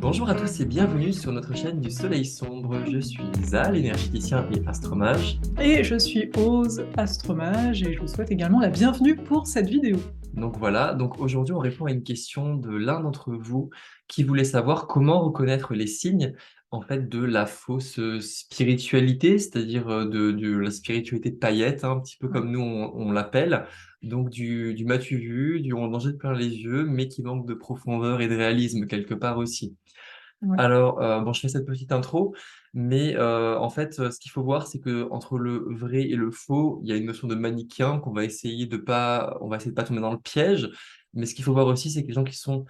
Bonjour à tous et bienvenue sur notre chaîne du Soleil Sombre. Je suis Zal, énergéticien et astromage. Et je suis Ose, astromage, et je vous souhaite également la bienvenue pour cette vidéo. Donc voilà, donc aujourd'hui on répond à une question de l'un d'entre vous qui voulait savoir comment reconnaître les signes en fait de la fausse spiritualité, c'est-à-dire de la spiritualité de paillettes, hein, un petit peu Ouais. comme nous on l'appelle, donc du m'as-tu vu, du on danger de plein les yeux, mais qui manque de profondeur et de réalisme quelque part aussi. Ouais. Alors, bon, je fais cette petite intro, mais en fait, ce qu'il faut voir, c'est que entre le vrai et le faux, il y a une notion de manichéen qu'on va essayer de pas, on va essayer de pas tomber dans le piège. Mais ce qu'il faut voir aussi, c'est que les gens qui sont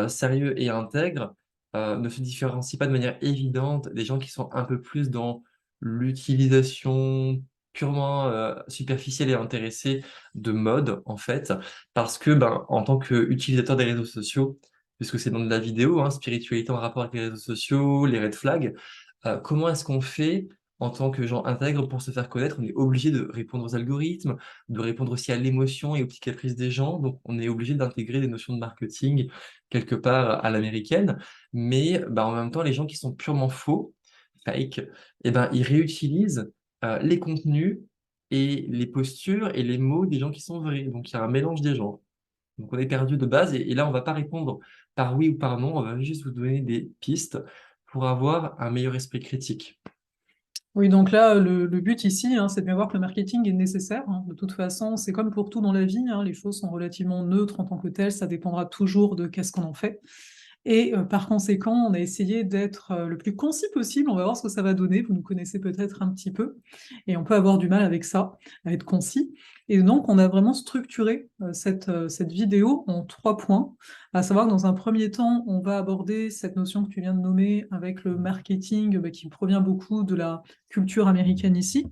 sérieux et intègres ne se différencient pas de manière évidente des gens qui sont un peu plus dans l'utilisation purement superficielle et intéressée de mode, en fait, parce que, ben, en tant qu'utilisateur des réseaux sociaux, puisque c'est dans de la vidéo, hein, spiritualité en rapport avec les réseaux sociaux, les red flags. Comment est-ce qu'on fait en tant que gens intègres pour se faire connaître? On est obligé de répondre aux algorithmes, de répondre aussi à l'émotion et aux petits caprices des gens. Donc, on est obligé d'intégrer des notions de marketing quelque part à l'américaine. Mais bah, en même temps, les gens qui sont purement faux, fake, eh ben, ils réutilisent les contenus et les postures et les mots des gens qui sont vrais. Donc, il y a un mélange des genres. Donc on est perdu de base et là on va pas répondre par oui ou par non, on va juste vous donner des pistes pour avoir un meilleur esprit critique. Oui, donc là, le but ici, hein, c'est de bien voir que le marketing est nécessaire, hein. De toute façon, c'est comme pour tout dans la vie, hein, les choses sont relativement neutres en tant que telles, ça dépendra toujours de qu'est-ce qu'on en fait. Et par conséquent, on a essayé d'être le plus concis possible. On va voir ce que ça va donner. Vous nous connaissez peut-être un petit peu. Et on peut avoir du mal avec ça, à être concis. Et donc, on a vraiment structuré cette vidéo en 3 points. À savoir que dans un premier temps, on va aborder cette notion que tu viens de nommer avec le marketing qui provient beaucoup de la culture américaine ici.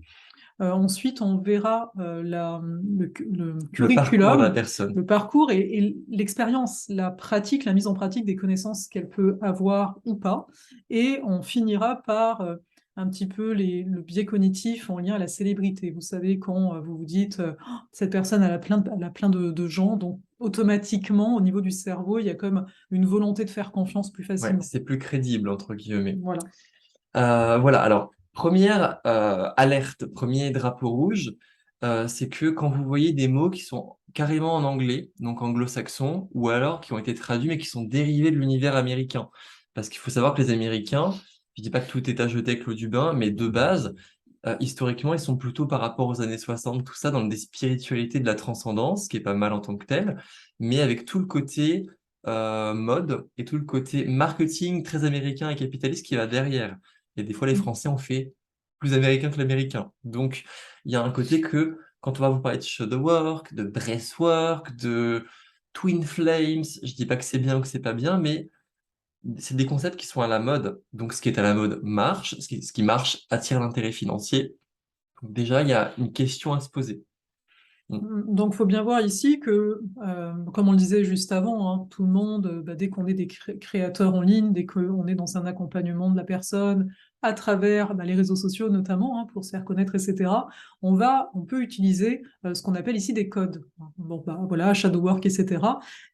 Ensuite, on verra le Le parcours de la curriculum, personne. le parcours et l'expérience, la pratique, la mise en pratique des connaissances qu'elle peut avoir ou pas. Et on finira par un petit peu le biais cognitif en lien à la célébrité. Vous savez, quand vous vous dites oh, cette personne elle a plein de gens, donc automatiquement, au niveau du cerveau, il y a comme une volonté de faire confiance plus Ouais, facilement. c'est plus crédible entre guillemets. Voilà. Voilà, alors première alerte, premier drapeau rouge, c'est que quand vous voyez des mots qui sont carrément en anglais, donc anglo-saxon, ou alors qui ont été traduits mais qui sont dérivés de l'univers américain. Parce qu'il faut savoir que les Américains, je dis pas que tout est à jeter avec l'eau du bain, mais de base, historiquement, ils sont plutôt par rapport aux années 60, tout ça, dans des spiritualités de la transcendance, qui est pas mal en tant que tel, mais avec tout le côté mode et tout le côté marketing très américain et capitaliste qui va derrière. Et des fois, les Français ont fait plus américain que l'américain. Donc, il y a un côté que, quand on va vous parler de shadow work, de breathwork, de twin flames, je dis pas que c'est bien ou que c'est pas bien, mais c'est des concepts qui sont à la mode. Donc, ce qui est à la mode marche, ce qui marche attire l'intérêt financier. Donc, déjà, il y a une question à se poser. Mm. Donc, il faut bien voir ici que, comme on le disait juste avant, hein, tout le monde, dès qu'on est des créateurs en ligne, dès qu'on est dans un accompagnement de la personne, à travers les réseaux sociaux notamment, hein, pour se faire connaître, etc., on peut utiliser ce qu'on appelle ici des codes. Bon, voilà, shadow work, etc.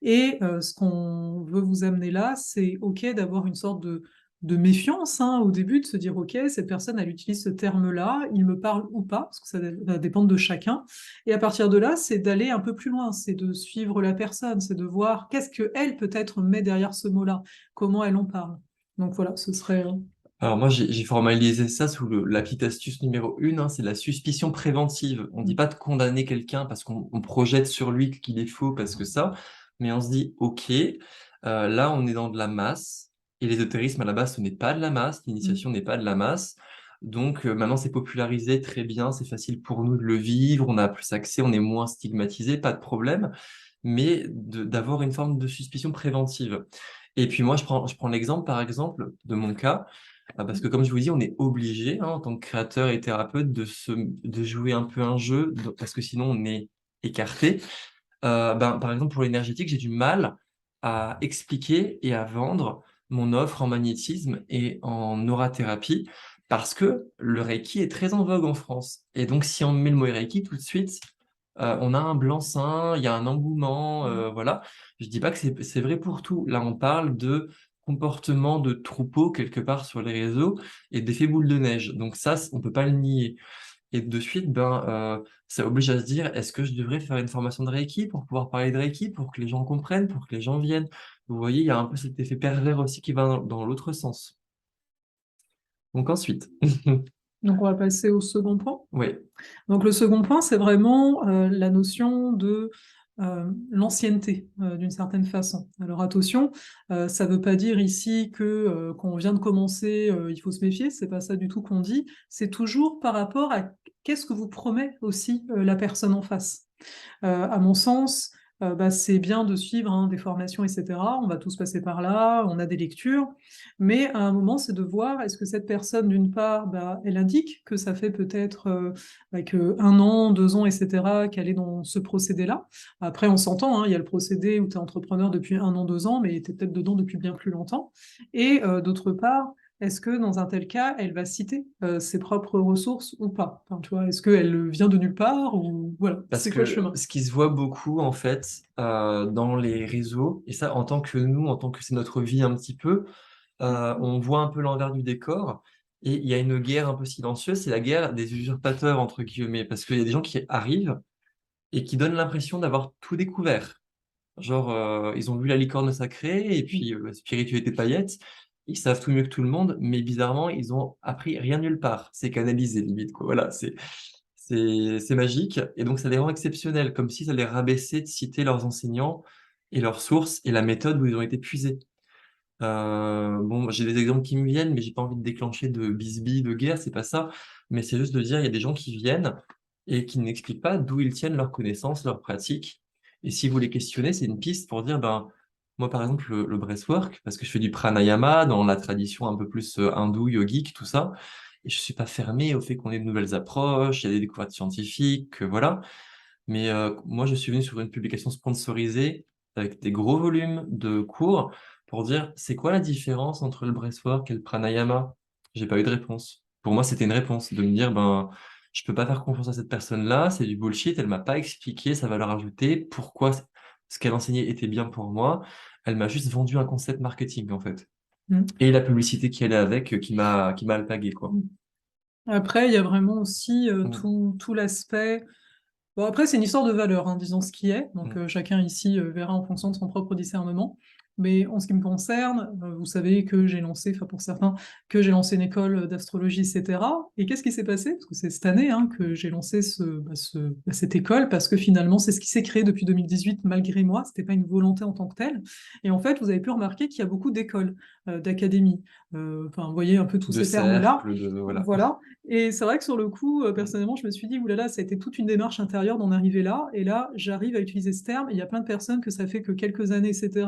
Et ce qu'on veut vous amener là, c'est OK d'avoir une sorte de méfiance hein, au début, de se dire, OK, cette personne, elle utilise ce terme-là, il me parle ou pas, parce que ça va dépendre de chacun. Et à partir de là, c'est d'aller un peu plus loin, c'est de suivre la personne, c'est de voir qu'est-ce qu'elle peut-être met derrière ce mot-là, comment elle en parle. Donc voilà, ce serait... Alors moi, j'ai formalisé ça sous la petite astuce numéro 1, hein, c'est la suspicion préventive. On ne dit pas de condamner quelqu'un parce qu'on projette sur lui qu'il est faux parce que ça, mais on se dit, OK, là, on est dans de la masse, et l'ésotérisme, à la base, ce n'est pas de la masse, l'initiation n'est pas de la masse. Donc maintenant, c'est popularisé, très bien, c'est facile pour nous de le vivre, on a plus accès, on est moins stigmatisé, pas de problème, mais d'avoir une forme de suspicion préventive. Et puis moi, je prends l'exemple, par exemple, de mon cas. Parce que comme je vous dis, on est obligé, hein, en tant que créateur et thérapeute, de jouer un peu un jeu, parce que sinon on est écarté. Ben, par exemple, pour l'énergétique, j'ai du mal à expliquer et à vendre mon offre en magnétisme et en aurathérapie, parce que le Reiki est très en vogue en France. Et donc, si on met le mot Reiki, tout de suite, on a un blanc-seing, il y a un engouement, voilà. Je dis pas que c'est vrai pour tout. Là, on parle de comportement de troupeau quelque part sur les réseaux et d'effet boule de neige. Donc ça, on peut pas le nier. Et de suite, ça oblige à se dire, est-ce que je devrais faire une formation de Reiki pour pouvoir parler de Reiki, pour que les gens comprennent, pour que les gens viennent? Vous voyez, il y a un peu cet effet pervers aussi qui va dans l'autre sens. Donc ensuite, Donc on va passer au second point. oui, Donc le second point, c'est vraiment la notion de l'ancienneté, d'une certaine façon. Alors attention, ça ne veut pas dire ici que quand on vient de commencer, il faut se méfier, c'est pas ça du tout qu'on dit, c'est toujours par rapport à qu'est-ce que vous promet aussi la personne en face. À mon sens, c'est bien de suivre hein, des formations, etc. On va tous passer par là, on a des lectures, mais à un moment, c'est de voir est-ce que cette personne, d'une part, elle indique que ça fait peut-être que 1 an, 2 ans, etc., qu'elle est dans ce procédé-là. Après, on s'entend, hein, il y a le procédé où tu es entrepreneur depuis 1 an, 2 ans, mais tu es peut-être dedans depuis bien plus longtemps. Et d'autre part, est-ce que dans un tel cas, elle va citer ses propres ressources ou pas? Enfin, tu vois, est-ce qu'elle vient de nulle part ou voilà, parce c'est quoi le que chemin? ce qui se voit beaucoup en fait dans les réseaux, et ça en tant que nous, en tant que c'est notre vie un petit peu, on voit un peu l'envers du décor. Et il y a une guerre un peu silencieuse, c'est la guerre des usurpateurs, entre guillemets, parce qu'il y a des gens qui arrivent et qui donnent l'impression d'avoir tout découvert. Genre, ils ont vu la licorne sacrée et puis spiritualité paillettes. Ils savent tout mieux que tout le monde, mais bizarrement, ils ont appris rien nulle part. C'est canalisé, limite, quoi. Voilà, c'est magique. Et donc, ça les rend exceptionnels, comme si ça les rabaissait de citer leurs enseignants et leurs sources et la méthode où ils ont été puisés. Bon, j'ai des exemples qui me viennent, mais j'ai pas envie de déclencher de bisbis, de guerre, c'est pas ça. Mais c'est juste de dire, il y a des gens qui viennent et qui n'expliquent pas d'où ils tiennent leurs connaissances, leurs pratiques. Et si vous les questionnez, c'est une piste pour dire, ben, moi par exemple, le breathwork, parce que je fais du pranayama dans la tradition un peu plus hindoue, yogique, tout ça, et je suis pas fermé au fait qu'on ait de nouvelles approches, il y a des découvertes scientifiques, voilà. Mais moi, je suis venu sur une publication sponsorisée avec des gros volumes de cours pour dire c'est quoi la différence entre le breathwork et le pranayama? J'ai pas eu de réponse. Pour moi, c'était une réponse de me dire ben je peux pas faire confiance à cette personne-là, c'est du bullshit, elle m'a pas expliqué sa valeur ajoutée, pourquoi ce qu'elle enseignait était bien pour moi. Elle m'a juste vendu un concept marketing en fait. Mm. Et la publicité qui allait avec qui m'a alpagué quoi. Après, il y a vraiment aussi Mm, tout l'aspect. Bon, après, c'est une histoire de valeur, hein, disons ce qui est. Donc, mm. chacun ici verra en fonction de son propre discernement. Mais en ce qui me concerne, vous savez que j'ai lancé, enfin pour certains, que j'ai lancé une école d'astrologie, etc. Et qu'est-ce qui s'est passé? Parce que c'est cette année hein, que j'ai lancé cette école, parce que finalement, c'est ce qui s'est créé depuis 2018, malgré moi. C'était pas une volonté en tant que telle. Et en fait, vous avez pu remarquer qu'il y a beaucoup d'écoles, d'académies. Enfin, vous voyez un peu tous De ces termes-là. cercle, de voilà. Voilà. Et c'est vrai que sur le coup, Mm. personnellement, je me suis dit, oulala, ça a été toute une démarche intérieure d'en arriver là. Et là, j'arrive à utiliser ce terme. Et il y a plein de personnes que ça fait que quelques années, etc.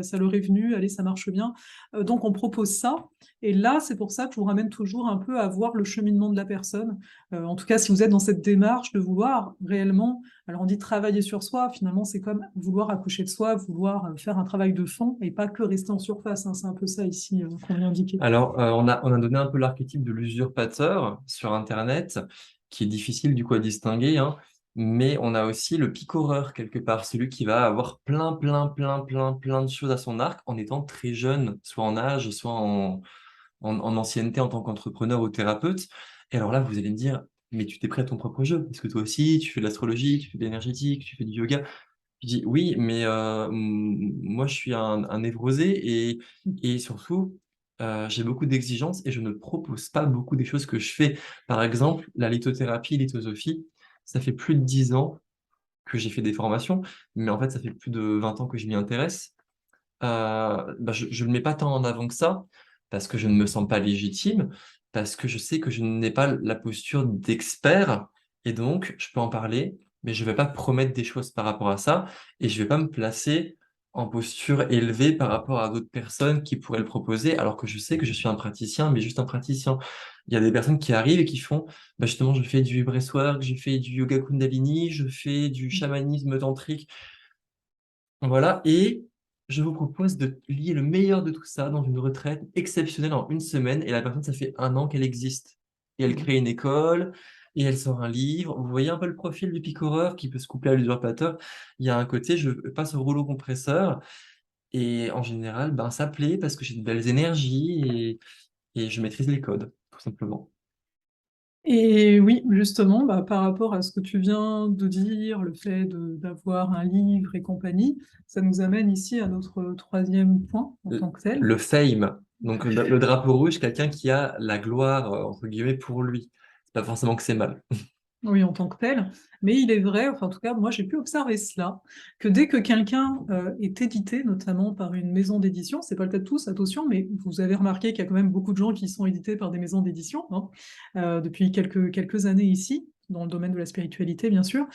Ça leur est venu, allez, ça marche bien. Donc, on propose ça. Et là, c'est pour ça que je vous ramène toujours un peu à voir le cheminement de la personne. En tout cas, si vous êtes dans cette démarche de vouloir réellement, alors on dit travailler sur soi, finalement, c'est comme vouloir accoucher de soi, vouloir faire un travail de fond et pas que rester en surface, hein. C'est un peu ça ici qu'on vient indiquer. Alors, on a donné un peu l'archétype de l'usurpateur sur Internet, qui est difficile du coup à distinguer, hein, mais on a aussi le picoreur quelque part, celui qui va avoir plein, plein, plein, plein, plein de choses à son arc en étant très jeune, soit en âge, soit en ancienneté en tant qu'entrepreneur ou thérapeute. Et alors là, vous allez me dire, mais tu t'es prêt à ton propre jeu, parce que toi aussi, tu fais de l'astrologie, tu fais de l'énergétique, tu fais du yoga. Je dis oui, mais moi je suis un névrosé et surtout j'ai beaucoup d'exigences et je ne propose pas beaucoup des choses que je fais. Par exemple, la lithothérapie, lithosophie, ça fait plus de 10 ans que j'ai fait des formations, mais en fait ça fait plus de 20 ans que je m'y intéresse. Je ne le mets pas tant en avant que ça parce que je ne me sens pas légitime, parce que je sais que je n'ai pas la posture d'expert et donc je peux en parler, mais je ne vais pas promettre des choses par rapport à ça et je ne vais pas me placer en posture élevée par rapport à d'autres personnes qui pourraient le proposer, alors que je sais que je suis un praticien, mais juste un praticien. Il y a des personnes qui arrivent et qui font, justement, je fais du breathwork, je fais du yoga kundalini, je fais du chamanisme tantrique. Voilà, et je vous propose de lier le meilleur de tout ça dans une retraite exceptionnelle en une semaine. Et la personne, ça fait 1 an qu'elle existe. Et elle crée une école, et elle sort un livre. Vous voyez un peu le profil du picoreur qui peut se coupler à l'usurpateur. Il y a un côté, je passe au rouleau compresseur, Et en général, ben, ça plaît parce que j'ai de belles énergies et je maîtrise les codes, tout simplement. Et oui, justement, bah, par rapport à ce que tu viens de dire, le fait d'avoir un livre et compagnie, ça nous amène ici à notre troisième point en tant que tel. Le fame, donc le drapeau rouge, quelqu'un qui a la gloire, entre guillemets, pour lui. C'est pas forcément que c'est mal. Oui, en tant que tel. Mais il est vrai, enfin en tout cas, moi j'ai pu observer cela, que dès que quelqu'un est édité, notamment par une maison d'édition, c'est pas le cas de tous, attention, mais vous avez remarqué qu'il y a quand même beaucoup de gens qui sont édités par des maisons d'édition, hein, depuis quelques années ici, dans le domaine de la spiritualité, bien sûr.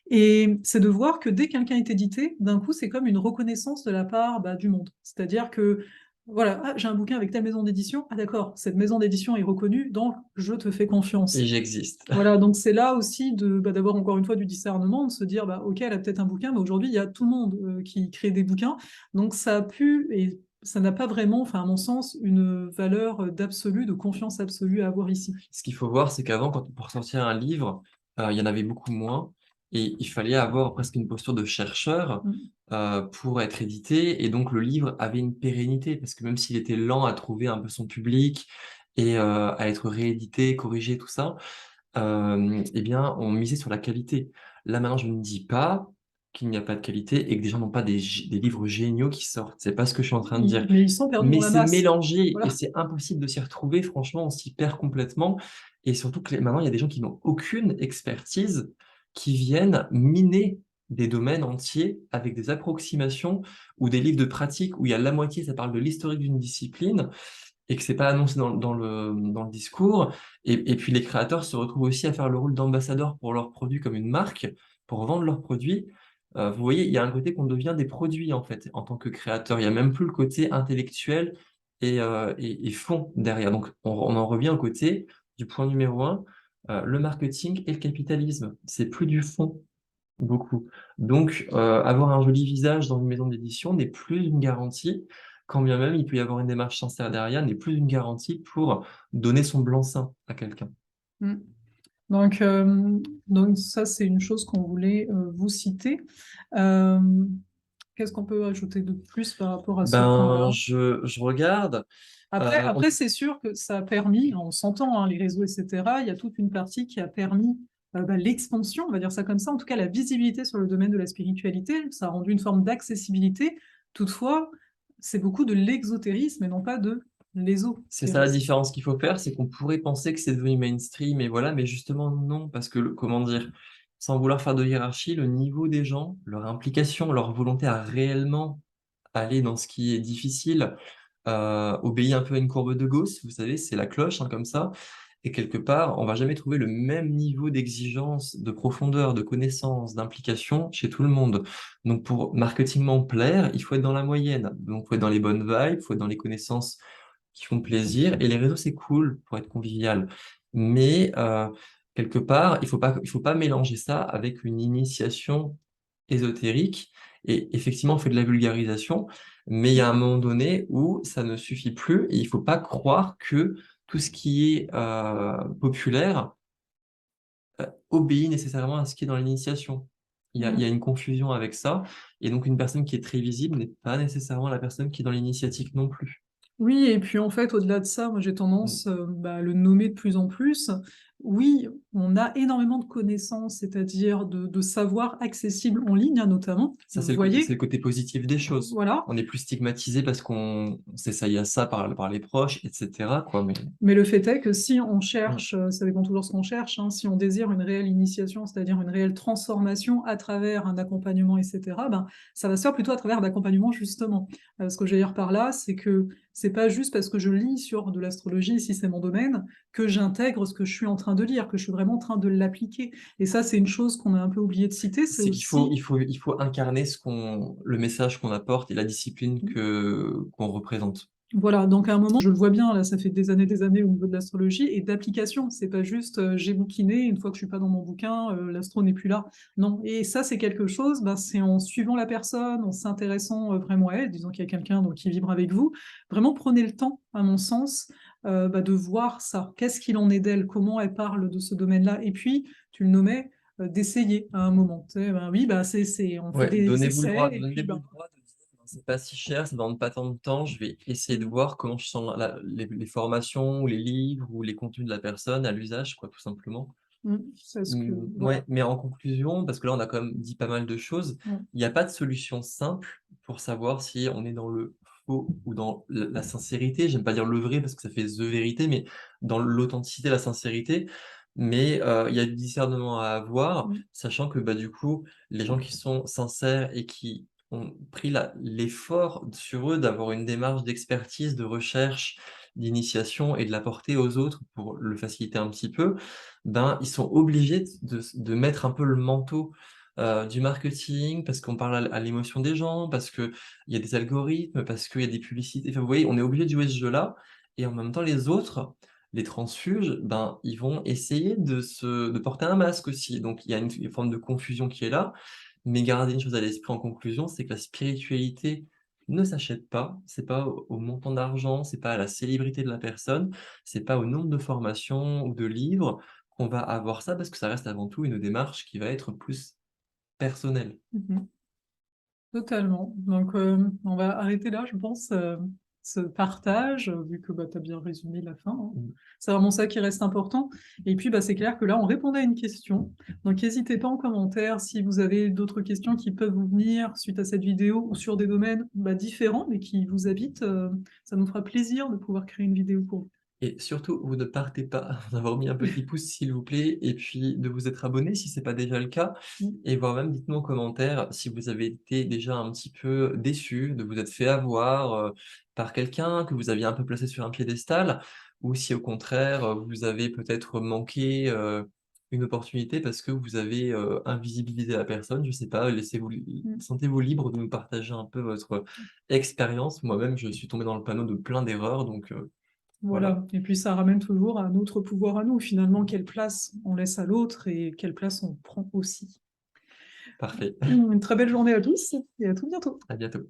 Et c'est de voir que dès que quelqu'un est édité, d'un coup, c'est comme une reconnaissance de la part bah, du monde. C'est-à-dire que voilà, ah, j'ai un bouquin avec telle maison d'édition. Ah d'accord, cette maison d'édition est reconnue, donc je te fais Et confiance. j'existe. Voilà, donc c'est là aussi d'avoir encore une fois du discernement, de se dire, bah, ok, elle a peut-être un bouquin, mais aujourd'hui, il y a tout le monde qui crée des bouquins. Donc ça a pu, et ça n'a pas vraiment, enfin, à mon sens, une valeur d'absolu, de confiance absolue à avoir ici. Ce qu'il faut voir, c'est qu'avant, pour sortir un livre, il y en avait beaucoup moins et il fallait avoir presque une posture de chercheur Mm. pour être édité. Et donc, le livre avait une pérennité parce que même s'il était lent à trouver un peu son public et à être réédité, corrigé, tout ça, eh bien, on misait sur la qualité. Là, maintenant, je ne dis pas qu'il n'y a pas de qualité et que des gens n'ont pas des livres géniaux qui sortent. C'est pas ce que je suis en train de dire. Mais ils sont perdus Mais dans la c'est masse. mélangé et Voilà. c'est impossible de s'y retrouver. Franchement, on s'y perd complètement. Et surtout que maintenant, il y a des gens qui n'ont aucune expertise, qui viennent miner des domaines entiers avec des approximations ou des livres de pratique où il y a la moitié, ça parle de l'historique d'une discipline et que c'est pas annoncé dans le discours. Et puis les créateurs se retrouvent aussi à faire le rôle d'ambassadeur pour leurs produits comme une marque, pour vendre leurs produits. Vous voyez, il y a un côté qu'on devient des produits en fait, en tant que créateur. Il n'y a même plus le côté intellectuel et fond derrière. Donc on en revient au côté du point numéro un, le marketing et le capitalisme. C'est plus du fond, beaucoup. Donc, avoir un joli visage dans une maison d'édition n'est plus une garantie, quand bien même il peut y avoir une démarche sincère derrière, n'est plus une garantie pour donner son blanc-seing à quelqu'un. Mm. Donc, euh, donc ça, c'est une chose qu'on voulait vous citer. Euh, Qu'est-ce qu'on peut ajouter de plus par rapport à ce Ben, point-là? je regarde. Après, c'est sûr que ça a permis, on s'entend, hein, les réseaux, etc., il y a toute une partie qui a permis bah, l'expansion, on va dire ça comme ça, en tout cas la visibilité sur le domaine de la spiritualité, ça a rendu une forme d'accessibilité. Toutefois, c'est beaucoup de l'exotérisme et non pas de C'est ça la l'ésotérisme. différence qu'il faut faire, c'est qu'on pourrait penser que c'est devenu mainstream, et voilà, mais justement non, parce que, comment dire, sans vouloir faire de hiérarchie, le niveau des gens, leur implication, leur volonté à réellement aller dans ce qui est difficile, obéit un peu à une courbe de Gauss, vous savez, c'est la cloche, hein, comme ça. Et quelque part, on va jamais trouver le même niveau d'exigence, de profondeur, de connaissance, d'implication chez tout le monde. Donc pour marketingment plaire, il faut être dans la moyenne. Donc il faut être dans les bonnes vibes, il faut être dans les connaissances qui font plaisir. Et les réseaux, c'est cool pour être convivial. Mais quelque part, il faut pas mélanger ça avec une initiation ésotérique. Et effectivement, on fait de la vulgarisation, mais il y a un moment donné où ça ne suffit plus et il faut pas croire que tout ce qui est populaire obéit nécessairement à ce qui est dans l'initiation. Il y a une confusion avec ça, et donc une personne qui est très visible n'est pas nécessairement la personne qui est dans l'initiatique non plus. Oui, et puis en fait, au-delà de ça, moi j'ai tendance bah, à le nommer de plus en plus. Oui, on a énormément de connaissances, c'est-à-dire de savoir accessible en ligne, hein, notamment. Ça, Vous c'est le voyez, côté positif des choses. voilà. On est plus stigmatisé parce qu'on s'essaye à ça par les proches, etc., quoi, mais... Mais le fait est que si on Mm. cherche, ça dépend toujours ce qu'on cherche, hein, si on désire une réelle initiation, c'est-à-dire une réelle transformation à travers un accompagnement, etc., ben, ça va se faire plutôt à travers d'accompagnement, justement. Ce que je veux dire par là, c'est que c'est pas juste parce que je lis sur de l'astrologie, si c'est mon domaine, que j'intègre ce que je suis en train de lire, que je suis vraiment en train de l'appliquer. Et ça, c'est une chose qu'on a un peu oublié de citer, c'est C'est qu'il faut, aussi il faut, il faut incarner le message qu'on apporte et la discipline qu'on représente. voilà, donc à un moment, je le vois bien, là, ça fait des années au niveau de l'astrologie et d'application. C'est pas juste j'ai bouquiné, une fois que je suis pas dans mon bouquin, l'astro n'est plus là. Non, et ça, c'est quelque chose, ben, c'est en suivant la personne, en s'intéressant vraiment à elle, disons qu'il y a quelqu'un donc, qui vibre avec vous. Vraiment, prenez le temps, à mon sens, bah, de voir ça. Qu'est-ce qu'il en est d'elle? Comment elle parle de ce domaine-là? Et puis, tu le nommais, d'essayer à un moment. Tu sais, ben, oui, bah, on fait Ouais, des donnez-vous le droit, essais et puis donnez-vous le ben, droit de dire, c'est pas si cher, ça demande pas tant de temps. Je vais essayer de Mmh. voir comment je sens les formations ou les livres ou les contenus de la personne à l'usage, quoi, tout simplement. Parce que Ouais, voilà. mais en conclusion, parce que là, on a quand même dit pas mal de choses, Mmh. il y a pas de solution simple pour savoir si on est dans le faux ou dans la sincérité. J'aime pas dire le vrai parce que ça fait the vérité, mais dans l'authenticité, la sincérité. Mais, il y a du discernement à avoir, Mmh. sachant que, bah, du coup, les gens qui sont sincères et qui ont pris l'effort sur eux d'avoir une démarche d'expertise, de recherche, d'initiation et de l'apporter aux autres pour le faciliter un petit peu, ben, ils sont obligés de mettre un peu le manteau, du marketing, parce qu'on parle à l'émotion des gens, parce qu'il y a des algorithmes, parce qu'il y a des publicités. Enfin, vous voyez, on est obligé de jouer ce jeu-là et en même temps les autres, les transfuges, ben, ils vont essayer de porter un masque aussi. Donc il y a une forme de confusion qui est là, mais garder une chose à l'esprit en conclusion, c'est que la spiritualité ne s'achète pas. C'est pas au montant d'argent, c'est pas à la célébrité de la personne, c'est pas au nombre de formations ou de livres qu'on va avoir ça, parce que ça reste avant tout une démarche qui va être plus personnelle. Mmh. Totalement. Donc, on va arrêter là, je pense, ce partage, vu que, bah, tu as bien résumé la fin, hein. Mmh. C'est vraiment ça qui reste important et puis, bah, c'est clair que là, on répondait à une question. Donc n'hésitez pas en commentaire si vous avez d'autres questions qui peuvent vous venir suite à cette vidéo ou sur des domaines, bah, différents, mais qui vous habitent, ça nous fera plaisir de pouvoir créer une vidéo pour vous. Et surtout, vous ne partez pas d'avoir mis un petit pouce s'il vous plaît et puis de vous être abonné si c'est pas déjà le cas Mmh. et voire même dites-nous en commentaire si vous avez été déjà un petit peu déçu, de vous être fait avoir, par quelqu'un que vous aviez un peu placé sur un piédestal ou si au contraire, vous avez peut-être manqué, une opportunité parce que vous avez, invisibilisé la personne, je sais pas, laissez-vous Mmh. sentez-vous libre de nous partager un peu votre expérience. Moi-même, je suis tombé dans le panneau de plein d'erreurs donc voilà. Voilà et puis ça ramène toujours à notre pouvoir à nous, finalement, quelle place on laisse à l'autre et quelle place on prend aussi. Parfait. Une très belle journée à tous et à tout bientôt. À bientôt.